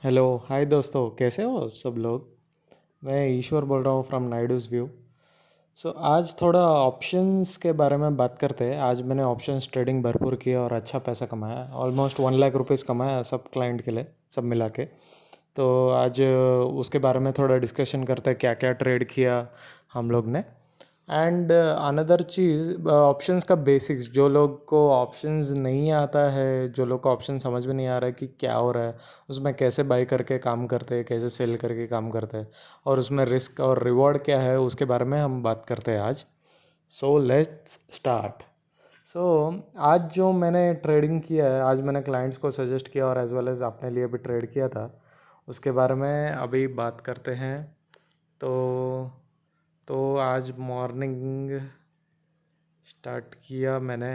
Hello hi दोस्तों, कैसे हो सब लोग। मैं ईश्वर बोल रहा हूँ फ्रॉम नाइडूज़ व्यू। आज थोड़ा ऑप्शंस के बारे में बात करते हैं। आज मैंने ऑप्शंस ट्रेडिंग भरपूर किया और अच्छा पैसा कमाया, ऑलमोस्ट 1 लाख रुपीज़ कमाया सब क्लाइंट के लिए, सब मिला के। तो आज उसके बारे में थोड़ा डिस्कशन करते हैं, क्या क्या ट्रेड किया हम लोग ने। एंड अनदर चीज़, ऑप्शंस का बेसिक्स, जो लोग को ऑप्शंस नहीं आता है, जो लोग को ऑप्शन समझ में नहीं आ रहा है कि क्या हो रहा है, उसमें कैसे बाई करके काम करते हैं, कैसे सेल करके काम करते हैं, और उसमें रिस्क और रिवॉर्ड क्या है, उसके बारे में हम बात करते हैं आज। So let's start. सो आज जो मैंने ट्रेडिंग किया है, आज मैंने क्लाइंट्स को सजेस्ट किया और एज वेल एज अपने लिए भी ट्रेड किया था, उसके बारे में अभी बात करते हैं। तो आज मॉर्निंग स्टार्ट किया मैंने,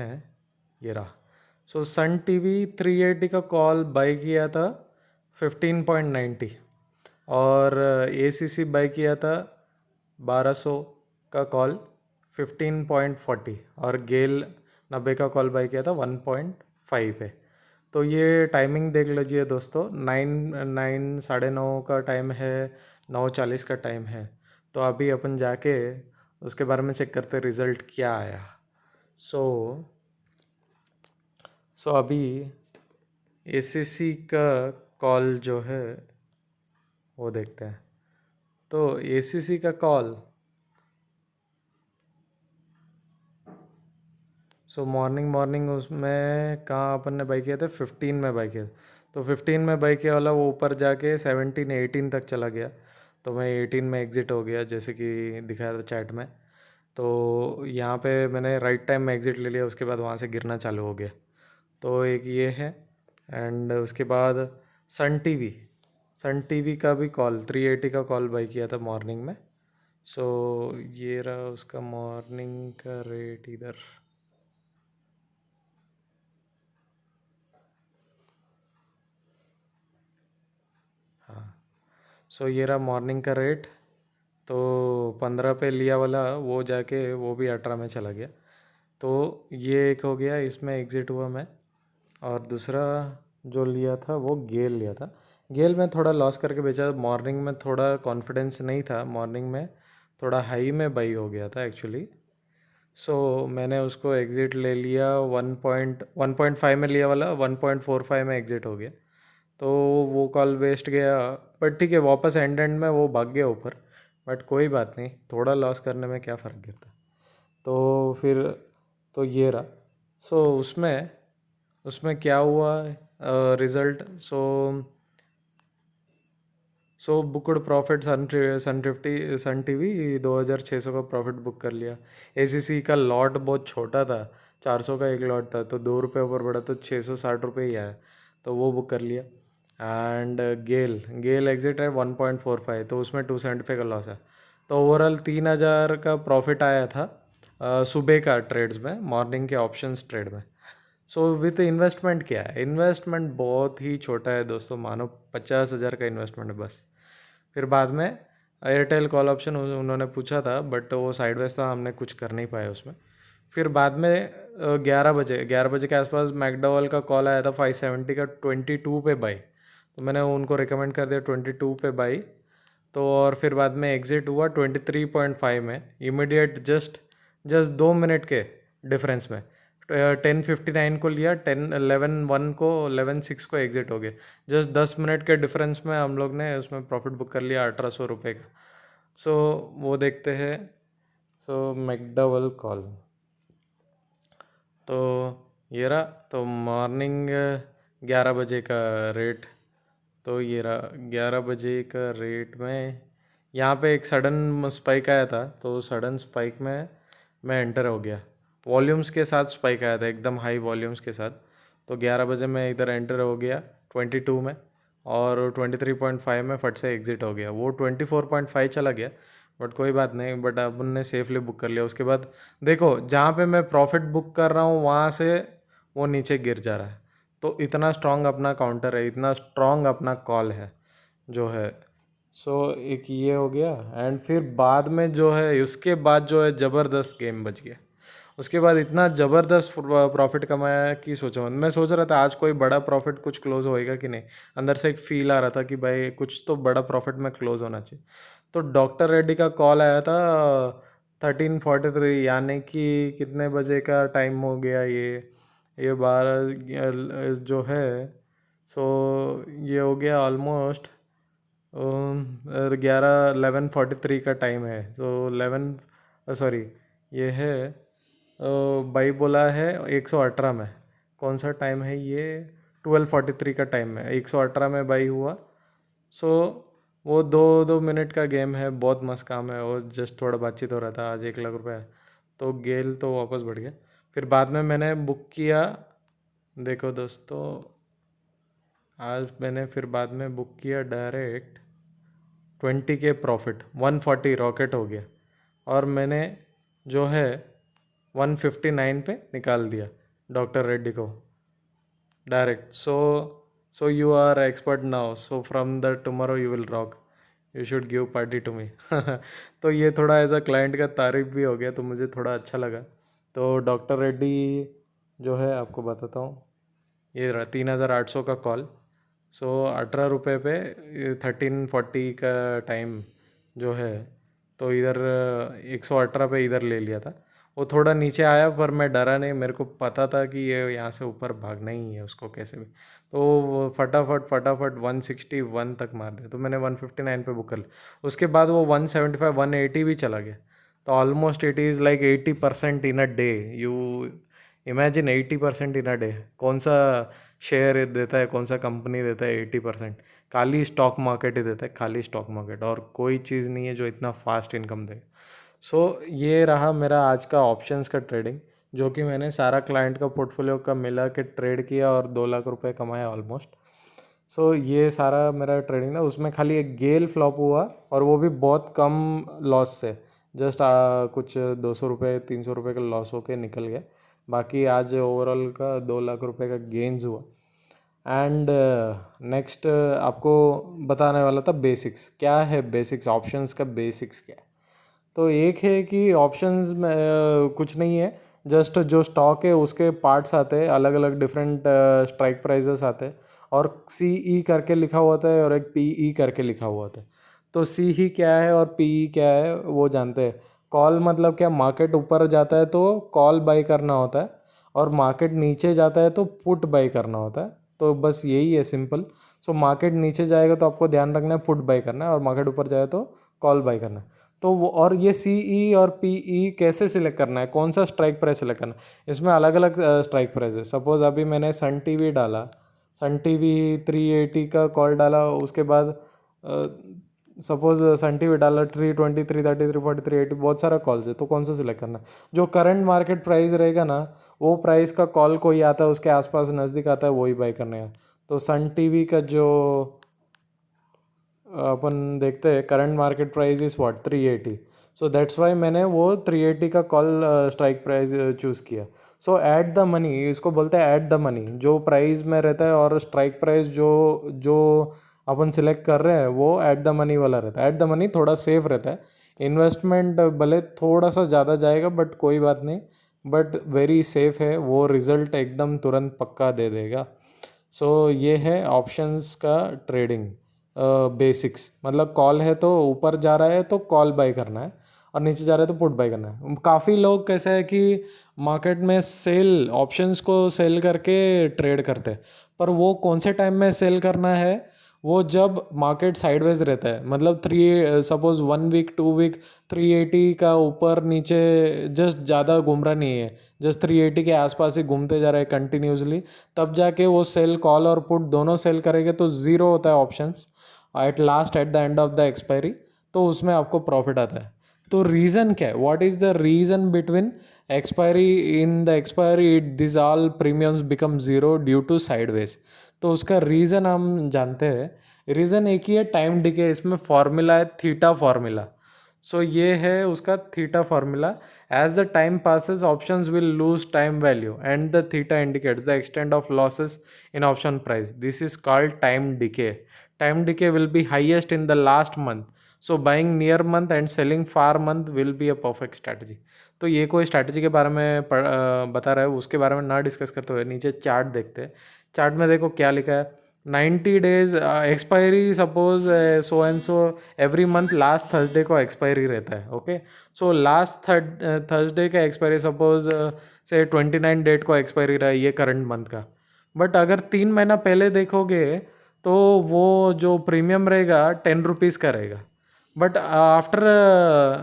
ये रहा। सन टीवी 380 का कॉल बाई किया था 15.90, और एसीसी बाई किया था 1200 का कॉल 15.40, और गेल 90 का कॉल बाई किया था 1.5 पे। तो ये टाइमिंग देख लीजिए दोस्तों, 9 का टाइम है, 9:40 का टाइम है। तो अभी अपन जाके उसके बारे में चेक करते रिज़ल्ट क्या आया। सो अभी एसीसी का कॉल जो है वो देखते हैं। तो एसीसी का कॉल, मॉर्निंग उसमें कहाँ अपन ने बाई किया था, 15 में बाई किया। तो 15 में बाई किया वाला वो ऊपर जाके 17 18 तक चला गया। तो मैं 18 में एग्ज़िट हो गया, जैसे कि दिखाया था चैट में। तो यहाँ पे मैंने राइट टाइम में एग्ज़िट ले लिया, उसके बाद वहाँ से गिरना चालू हो गया। तो एक ये है। एंड उसके बाद सन टीवी का भी कॉल 380 का कॉल बाई किया था मॉर्निंग में। सो ये रहा उसका मॉर्निंग का रेट इधर। हाँ, ये रहा मॉर्निंग का रेट। तो 15 पे लिया वाला वो जाके वो भी 18 में चला गया। तो ये एक हो गया, इसमें एग्ज़िट हुआ मैं। और दूसरा जो लिया था वो गेल लिया था। गेल में थोड़ा लॉस करके बेचा। मॉर्निंग में थोड़ा कॉन्फिडेंस नहीं था, मॉर्निंग में थोड़ा हाई में बाई हो गया था एक्चुअली। मैंने उसको एग्ज़िट ले लिया, 1.5 में लिया वाला 1.45 में एग्ज़िट हो गया। तो वो कॉल वेस्ट गया, बट ठीक है, वापस एंड में वो भाग गया ऊपर। बट कोई बात नहीं, थोड़ा लॉस करने में क्या फ़र्क गिरता। तो फिर तो ये रहा। उसमें क्या हुआ result. Booked profit, Sun TV 2600 का प्रॉफिट बुक कर लिया। एसीसी का लॉट बहुत छोटा था, 400 का एक लॉट था, तो 2 रुपये ऊपर बढ़ा तो 660 ही आया, तो वो बुक कर लिया। एंड गेल एग्जिट है 1.45, तो उसमें 275 का लॉस है। तो ओवरऑल 3000 का प्रॉफिट आया था सुबह का ट्रेड्स में, मॉर्निंग के ऑप्शंस ट्रेड में। विथ इन्वेस्टमेंट क्या है, इन्वेस्टमेंट बहुत ही छोटा है दोस्तों, मानो 50,000 का इन्वेस्टमेंट है बस। फिर बाद में एयरटेल कॉल ऑप्शन उन्होंने पूछा था, बट वो साइडवेज था, हमने कुछ कर नहीं पाया उसमें। फिर बाद में 11 बजे के आसपास मैकडॉवेल का कॉल आया था 570 का 22 पे बाई। तो मैंने उनको रिकमेंड कर दिया 22 पे बाई। तो और फिर बाद में एग्ज़िट हुआ 23.5 में, इमीडिएट जस्ट 2 मिनट के डिफरेंस में। 10:59 को लिया, 11:1 को 11:06 को एग्ज़िट हो गया। जस्ट 10 मिनट के डिफरेंस में हम लोग ने उसमें प्रॉफिट बुक कर लिया 1800 रुपये का। वो देखते हैं। मैकडॉवेल कॉल, तो ये रहा। तो मॉर्निंग 11 बजे का रेट, तो ये रहा 11 बजे का रेट में। यहाँ पे एक सडन स्पाइक आया था, तो सडन स्पाइक में मैं एंटर हो गया। वॉल्यूम्स के साथ स्पाइक आया था, एकदम हाई वॉल्यूम्स के साथ। तो 11 बजे मैं इधर एंटर हो गया 22 में, और 23.5 में फट से एग्ज़िट हो गया। वो 24.5 चला गया, बट कोई बात नहीं, बट अपन ने सेफली बुक कर लिया। उसके बाद देखो, जहाँ पे मैं प्रॉफिट बुक कर रहा हूँ वहाँ से वो नीचे गिर जा रहा है। तो इतना स्ट्रॉन्ग अपना काउंटर है, इतना स्ट्रॉन्ग अपना कॉल है जो है। एक ये हो गया। एंड फिर बाद में जो है, उसके बाद जो है ज़बरदस्त गेम बच गया। उसके बाद इतना ज़बरदस्त प्रॉफिट कमाया कि सोचो, मैं सोच रहा था आज कोई बड़ा प्रॉफिट कुछ क्लोज होएगा कि नहीं। अंदर से एक फील आ रहा था कि भाई कुछ तो बड़ा प्रॉफिट में क्लोज होना चाहिए। तो डॉक्टर रेड्डी का कॉल आया था 13:43, यानी कि कितने बजे का टाइम हो गया ये 12 जो है। सो ये हो गया ऑलमोस्ट 11:43 का टाइम है। तो 11 सॉरी ये है भाई बोला है 118 में। कौन सा टाइम है ये? 12:43 का टाइम है, 118 में बाई हुआ। सो वो 2-2 मिनट का गेम है, बहुत मस्त काम है। और जस्ट थोड़ा बातचीत हो रहा था, आज 1 लाख रुपए है। तो गेल तो वापस बढ़ गया। फिर बाद में मैंने बुक किया, देखो दोस्तों, आज मैंने फिर बाद में बुक किया डायरेक्ट 20 के प्रॉफिट, 140 रॉकेट हो गया। और मैंने जो है 159 पे निकाल दिया डॉक्टर रेड्डी को direct. So you are expert now, so from the tomorrow you will rock, you should give party to me. तो ये थोड़ा एज अ क्लाइंट का तारीफ भी हो गया, तो मुझे थोड़ा अच्छा लगा। तो डॉक्टर रेड्डी जो है आपको बताता हूँ, ये रहा 3,800 का कॉल। सो 18 रुपये पे 13:40 का टाइम जो है। तो इधर 118 पे इधर ले लिया था। वो थोड़ा नीचे आया पर मैं डरा नहीं, मेरे को पता था कि ये यहाँ से ऊपर भागना ही है उसको कैसे भी। तो वो फटाफट फटाफट 161 तक मार दिया। तो मैंने 159 पे बुक कर लिया। उसके बाद वो 175 180 भी चला गया। तो almost it is like 80% in a day. You imagine 80% in a day. कौन सा शेयर देता है, कौन सा कंपनी देता है 80%? खाली स्टॉक मार्केट ही देता है, खाली स्टॉक मार्केट, और कोई चीज़ नहीं है जो इतना फास्ट इनकम दे। सो ये रहा मेरा आज का ऑप्शंस का ट्रेडिंग, जो कि मैंने सारा क्लाइंट का पोर्टफोलियो का मिला के ट्रेड किया और 2 लाख रुपए कमाया ऑलमोस्ट। सो ये सारा मेरा ट्रेडिंग था। उसमें खाली एक गेल फ्लॉप हुआ, और वो भी बहुत कम लॉस से, जस्ट कुछ 200 रुपये 300 रुपये का लॉस होके निकल गया। बाकी आज ओवरऑल का 2 लाख रुपए का गेन्स हुआ। एंड नेक्स्ट आपको बताने वाला था बेसिक्स। क्या है बेसिक्स, ऑप्शंस का बेसिक्स क्या है? तो एक है कि ऑप्शंस में कुछ नहीं है, जस्ट जो स्टॉक है उसके पार्ट्स आते हैं, अलग अलग डिफरेंट स्ट्राइक प्राइजेस आते हैं, और सी ई करके लिखा हुआ था और एक पी ई करके लिखा हुआ था। तो सी ही क्या है और पी ई क्या है वो जानते हैं। कॉल मतलब क्या, मार्केट ऊपर जाता है तो कॉल बाई करना होता है, और मार्केट नीचे जाता है तो पुट बाई करना होता है। तो बस यही है, सिंपल। सो मार्केट नीचे जाएगा तो आपको ध्यान रखना है पुट बाई करना है, और मार्केट ऊपर जाए तो कॉल बाई करना है। तो वो, और ये सी ई और पी ई कैसे सिलेक्ट करना है, कौन सा स्ट्राइक प्राइस सिलेक्ट करना है? इसमें अलग अलग स्ट्राइक प्राइस है। सपोज अभी मैंने सन टीवी डाला, सन टीवी 380 का कॉल डाला। उसके बाद सपोज सन टीवी डाला 320 330 340 380, बहुत सारा कॉल्स है। तो कौन सा सिलेक्ट करना है? जो करंट मार्केट प्राइस रहेगा ना, वो प्राइस का कॉल कोई आता है उसके आसपास नज़दीक आता है, वही बाई करने का। तो सन टीवी का जो अपन देखते हैं current market price is what 380। So that's why मैंने वो 380 का कॉल स्ट्राइक प्राइस चूज़ किया। सो ऐट द मनी, इसको बोलते हैं ऐट द मनी। जो प्राइस में रहता है और स्ट्राइक प्राइस जो जो अपन सिलेक्ट कर रहे हैं वो ऐट द मनी वाला रहता है। ऐट द मनी थोड़ा सेफ रहता है। इन्वेस्टमेंट भले थोड़ा सा ज़्यादा जाएगा बट कोई बात नहीं, बट वेरी सेफ है, वो रिज़ल्ट एकदम तुरंत पक्का दे देगा। सो ये है ऑप्शंस का ट्रेडिंग बेसिक्स। मतलब कॉल है तो ऊपर जा रहा है तो कॉल बाई करना है, और नीचे जा रहा है तो पुट बाई करना है। काफ़ी लोग कैसे है कि मार्केट में सेल, ऑप्शंस को सेल करके ट्रेड करते हैं, पर वो कौन से टाइम में सेल करना है? वो जब मार्केट साइडवेज रहता है, मतलब सपोज 1 वीक 2 वीक 380 का ऊपर नीचे जस्ट ज़्यादा घूम रहा नहीं है, जस्ट 380 के आसपास ही घूमते जा रहा है कंटिन्यूसली, तब जाके वो सेल, कॉल और पुट दोनों सेल करेंगे तो ज़ीरो होता है options at last, at the end of the expiry. तो उसमें आपको प्रॉफिट आता है। तो रीज़न क्या है, what is the reason between expiry, in the expiry this all premiums become zero due to sideways? तो उसका रीज़न हम जानते हैं। रीज़न एक ही है, टाइम डिके। इसमें फॉर्मूला है थीटा फार्मूला। सो ये है उसका theta formula. As the time passes options will lose time value and the theta indicates the extent of losses in option price. This is called time decay. Time decay will be highest in the last month. So buying near month and selling far month will be a perfect strategy. तो ये कोई strategy के बारे में बता रहा है, उसके बारे में ना डिस्कस करते हुए नीचे चार्ट देखते हैं। चार्ट में देखो क्या लिखा है, 90 days expiry, suppose so and so every month last Thursday को एक्सपायरी रहता है। ओके, सो लास्ट थर्सडे का एक्सपायरी सपोज से 29 डेट को एक्सपायरी रहा है ये करंट मंथ का। बट अगर 3 महीना पहले देखोगे तो वो जो प्रीमियम रहेगा 10 रुपीज़ का रहेगा। But after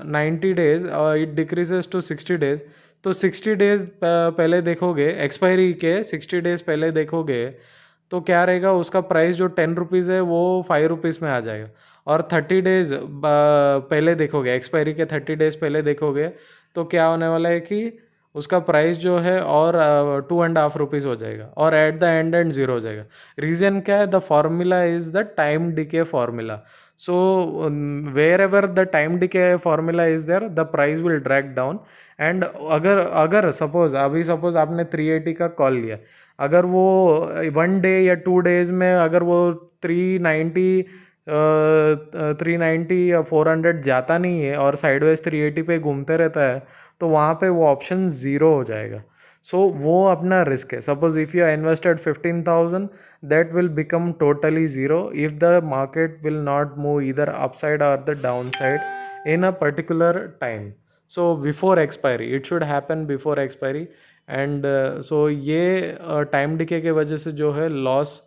90 days it decreases to 60 days. तो 60 डेज पहले देखोगे, एक्सपायरी के 60 डेज पहले देखोगे तो क्या रहेगा, उसका प्राइस जो 10 रुपीज़ है वो 5 रुपीज़ में आ जाएगा। और 30 डेज पहले देखोगे, एक्सपायरी के 30 डेज पहले देखोगे तो क्या होने वाला है कि उसका प्राइस जो है और 2.5 रुपीज़ हो जाएगा और एट द एंड ज़ीरो हो जाएगा। रीज़न क्या है, the formula is the time decay formula. So wherever the time decay formula is there the price will drag down. And अगर अगर सपोज आपने 380 का कॉल लिया, अगर वो 1 डे या 2 डेज में अगर वो 390 या 400 जाता नहीं है और साइडवेज 380 पे घूमते रहता है तो वहाँ पे वो ऑप्शन ज़ीरो हो जाएगा। सो वो अपना रिस्क है। Suppose if you invested 15,000 that will become totally zero if the market will not move इधर अपसाइड और the down side in a particular time. So before expiry, it should happen before expiry. And so ये time decay के वजह से जो है loss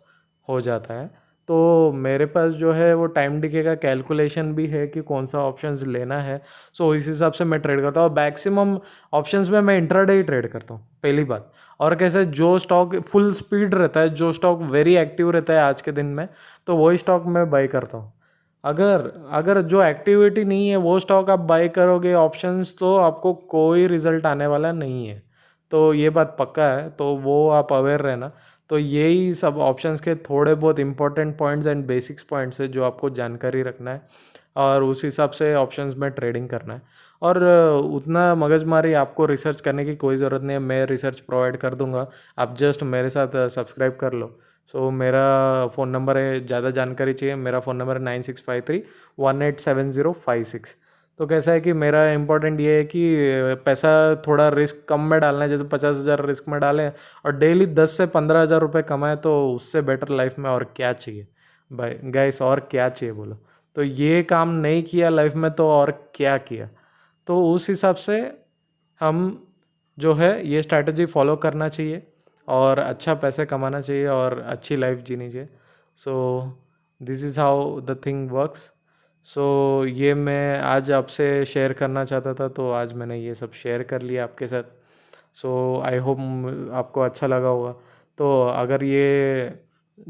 हो जाता है। तो मेरे पास जो है वो टाइम डिके का कैलकुलेशन भी है कि कौन सा ऑप्शंस लेना है। सो इस हिसाब से मैं ट्रेड करता हूँ। मैक्सिमम ऑप्शंस में मैं इंट्राडे ही ट्रेड करता हूँ, पहली बात। और कैसे, जो स्टॉक फुल स्पीड रहता है, जो स्टॉक वेरी एक्टिव रहता है आज के दिन में, तो वही स्टॉक मैं बाई करता हूँ। अगर अगर जो एक्टिविटी नहीं है वो स्टॉक आप बाई करोगे ऑप्शंस, तो आपको कोई रिजल्ट आने वाला नहीं है। तो ये बात पक्का है, तो वो आप अवेयर रहना। तो यही सब ऑप्शंस के थोड़े बहुत important points and basics points है जो आपको जानकारी रखना है और उस हिसाब से ऑप्शंस में ट्रेडिंग करना है। और उतना मगजमारी आपको रिसर्च करने की कोई ज़रूरत नहीं है, मैं रिसर्च प्रोवाइड कर दूंगा। आप जस्ट मेरे साथ सब्सक्राइब कर लो। सो मेरा फ़ोन नंबर है, ज़्यादा जानकारी चाहिए मेरा फ़ोन नंबर है 9653187056। तो कैसा है कि मेरा इम्पोर्टेंट ये है कि पैसा थोड़ा रिस्क कम में डालना है, जैसे 50,000 रिस्क में डालें और डेली 10 से 15 हज़ार रुपये कमाए, तो उससे बेटर लाइफ में और क्या चाहिए भाई गाइस, और क्या चाहिए बोलो। तो ये काम नहीं किया लाइफ में तो और क्या किया। तो उस हिसाब से हम जो है ये स्ट्रैटेजी फॉलो करना चाहिए और अच्छा पैसे कमाना चाहिए और अच्छी लाइफ जीनी चाहिए। So this is how the thing works. So ये मैं आज आपसे शेयर करना चाहता था, तो आज मैंने ये सब शेयर कर लिया आपके साथ। सो आई होप आपको अच्छा लगा होगा। तो अगर ये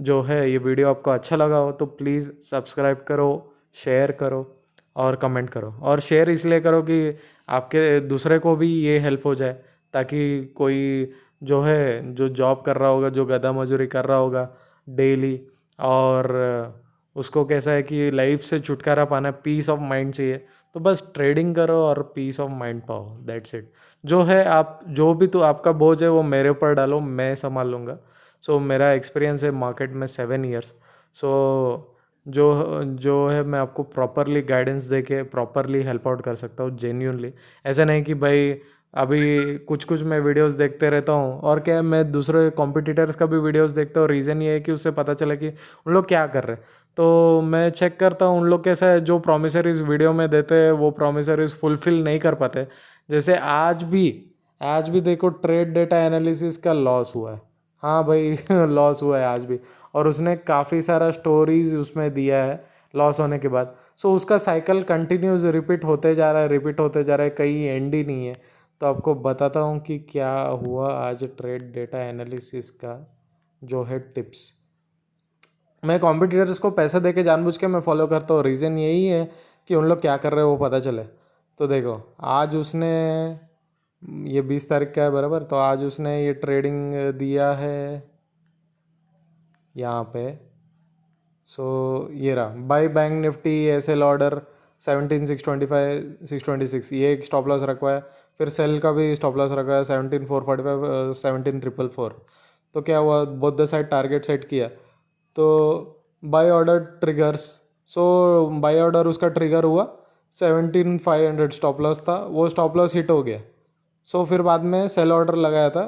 जो है ये वीडियो आपको अच्छा लगा हो तो प्लीज़ सब्सक्राइब करो, शेयर करो और कमेंट करो। और शेयर इसलिए करो कि आपके दूसरे को भी ये हेल्प हो जाए, ताकि कोई जो है जो जॉब कर रहा होगा, जो गधा मजूरी कर रहा होगा डेली, और उसको कैसा है कि लाइफ से छुटकारा पाना, पीस ऑफ माइंड चाहिए, तो बस ट्रेडिंग करो और पीस ऑफ माइंड पाओ, दैट्स इट। जो है आप जो भी तो आपका बोझ है वो मेरे ऊपर डालो, मैं संभाल लूँगा। सो मेरा एक्सपीरियंस है मार्केट में 7 ईयर्स। सो जो जो है मैं आपको प्रॉपरली गाइडेंस दे के प्रॉपरली हेल्प आउट कर सकता हूँ जेन्यूनली। ऐसा नहीं कि भाई अभी कुछ कुछ मैं वीडियोस देखते रहता हूँ और क्या है, मैं दूसरे कॉम्पिटिटर्स का भी वीडियोस देखता हूँ। रीज़न ये है कि उससे पता चला कि उन लोग क्या कर रहे हैं, तो मैं चेक करता हूँ उन लोग कैसा है, जो प्रोमिसरीज वीडियो में देते हैं वो प्रोमिसरीज फुलफिल नहीं कर पाते। जैसे आज भी देखो ट्रेड डेटा एनालिसिस का लॉस हुआ है। हाँ भाई लॉस हुआ है आज भी, और उसने काफ़ी सारा स्टोरीज उसमें दिया है लॉस होने के बाद। सो उसका साइकिल कंटिन्यूस रिपीट होते जा रहा है, रिपीट होते जा रहा है, कहीं एंड ही नहीं है। तो आपको बताता हूँ कि क्या हुआ आज ट्रेड डेटा एनालिसिस का जो है टिप्स। मैं कॉम्पिटिटर्स को पैसे दे के जानबूझ के मैं फॉलो करता हूँ, रीज़न यही है कि उन लोग क्या कर रहे हैं वो पता चले। तो देखो आज उसने, ये 20 तारीख का है बराबर, तो आज उसने ये ट्रेडिंग दिया है यहाँ पे। सो ये रहा, by bank Nifty S L order 17,625 626, ये एक स्टॉप लॉस रखवा है। फिर सेल का भी स्टॉप लॉस रखा है 17,445 17,444। तो क्या हुआ, both the side target set किया, तो by order triggers so by order उसका ट्रिगर हुआ, 17,500 स्टॉप लॉस था, वो स्टॉप लॉस हिट हो गया। सो फिर बाद में सेल ऑर्डर लगाया था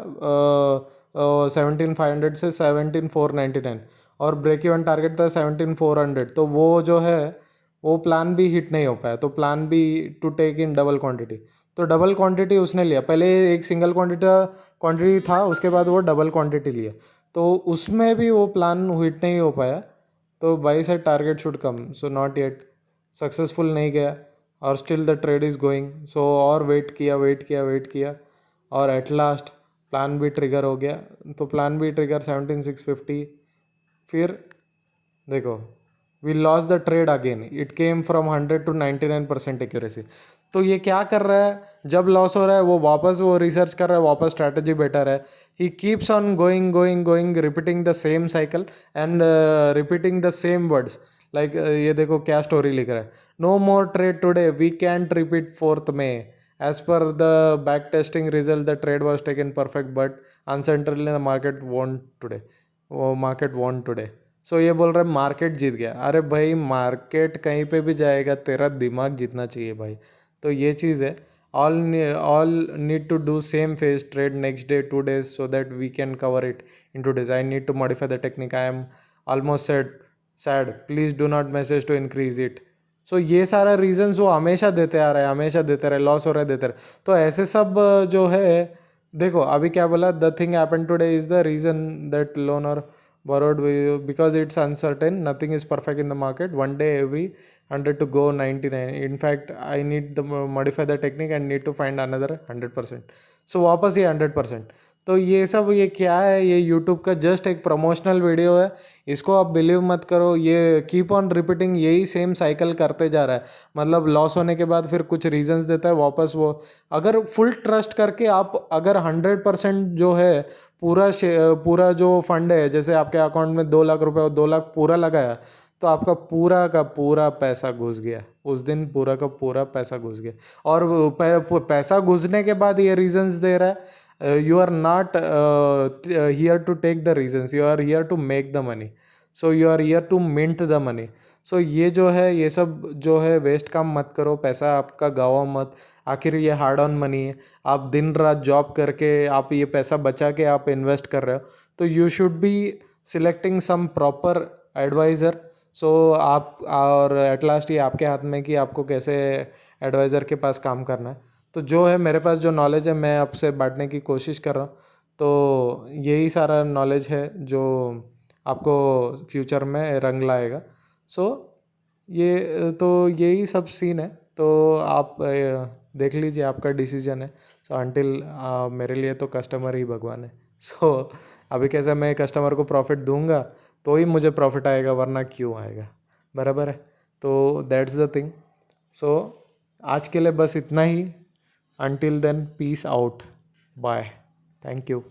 17,500 से 17,499 और ब्रेक इवन टारगेट था 17,400। तो वो जो है वो प्लान भी हिट नहीं हो पाया, तो प्लान भी to take in double quantity. तो डबल क्वांटिटी उसने लिया, पहले एक सिंगल क्वांटिटी था, उसके बाद वो डबल क्वांटिटी लिया, तो उसमें भी वो प्लान हिट नहीं हो पाया। तो by side target should come, so not yet, successful नहीं गया और still the trade is going. So और वेट किया और एट लास्ट प्लान भी ट्रिगर हो गया। तो प्लान भी ट्रिगर 17,650। फिर देखो, we loss the trade again, it came from 100 to 99% accuracy. तो ये क्या कर रहा है, जब लॉस हो रहा है वो वापस वो रिसर्च कर रहा है, वापस स्ट्रैटेजी बेटर है। He keeps on going repeating the same cycle and repeating the same words. Like ये देखो क्या स्टोरी लिख रहा है, no more trade today, we can't repeat 4th May, as per the back testing result the trade was taken perfect but uncertainly the market want today, वो market want today. So ये बोल रहा है market जीत गया। अरे भाई market कहीं पे भी जाएगा, तेरा दिमाग जीतना चाहिए भाई। तो ये चीज़ है, all need to do same phase trade next day 2 days so that we can cover it in 2 days। I need to modify the technique, I am almost sad, please do not message to increase it. So ये सारा regions वो हमेशा देते आ रहे हैं, हमेशा देते रहे, लॉस हो रहा है देते रहे। तो ऐसे सब जो है, देखो अभी क्या बोला, the thing happen today is the reason that loan और borrowed because it's uncertain, nothing is perfect in the market, one day every 100 to go 99, in fact I need to modify the technique and need to find another 100%। so वापस ये 100%। तो ये सब ये क्या है, ये यूट्यूब का जस्ट एक प्रमोशनल वीडियो है, इसको आप बिलीव मत करो। ये कीप ऑन रिपीटिंग, यही सेम साइकिल करते जा रहा है। मतलब लॉस होने के बाद फिर कुछ रीजंस देता है, वापस वो, अगर फुल ट्रस्ट करके आप अगर 100% जो है पूरा जो फंड है, जैसे आपके अकाउंट में 2 लाख रुपए और 2 लाख पूरा लगाया, तो आपका पूरा का पूरा पैसा घुस गया उस दिन, पूरा का पूरा पैसा घुस गया। और पैसा घुसने के बाद ये रीजंस दे रहा है, you are not here to take the reasons, you are here to make the money, so you are here to mint the money. So ये जो है, ये सब जो है वेस्ट काम मत करो, पैसा आपका गवाओ मत। आखिर ये हार्ड ऑन मनी है, आप दिन रात जॉब करके आप ये पैसा बचा के आप इन्वेस्ट कर रहे हो, तो you should be selecting some proper adviser. So आप, और एट लास्ट ये आपके हाथ में कि आपको कैसे एडवाइज़र के पास काम करना है। तो जो है मेरे पास जो नॉलेज है मैं आपसे बांटने की कोशिश कर रहा हूँ। तो यही सारा नॉलेज है जो आपको फ्यूचर में रंग लाएगा। सो ये तो यही सब सीन है। तो आप देख लीजिए, आपका डिसीजन है। सो अंटिल, मेरे लिए तो कस्टमर ही भगवान है। सो अभी कैसे मैं कस्टमर को प्रॉफिट दूंगा तो ही मुझे प्रॉफिट आएगा, वरना क्यों आएगा, बराबर है। तो दैट्स द थिंग। सो आज के लिए बस इतना ही। Until then, peace out, bye, thank you.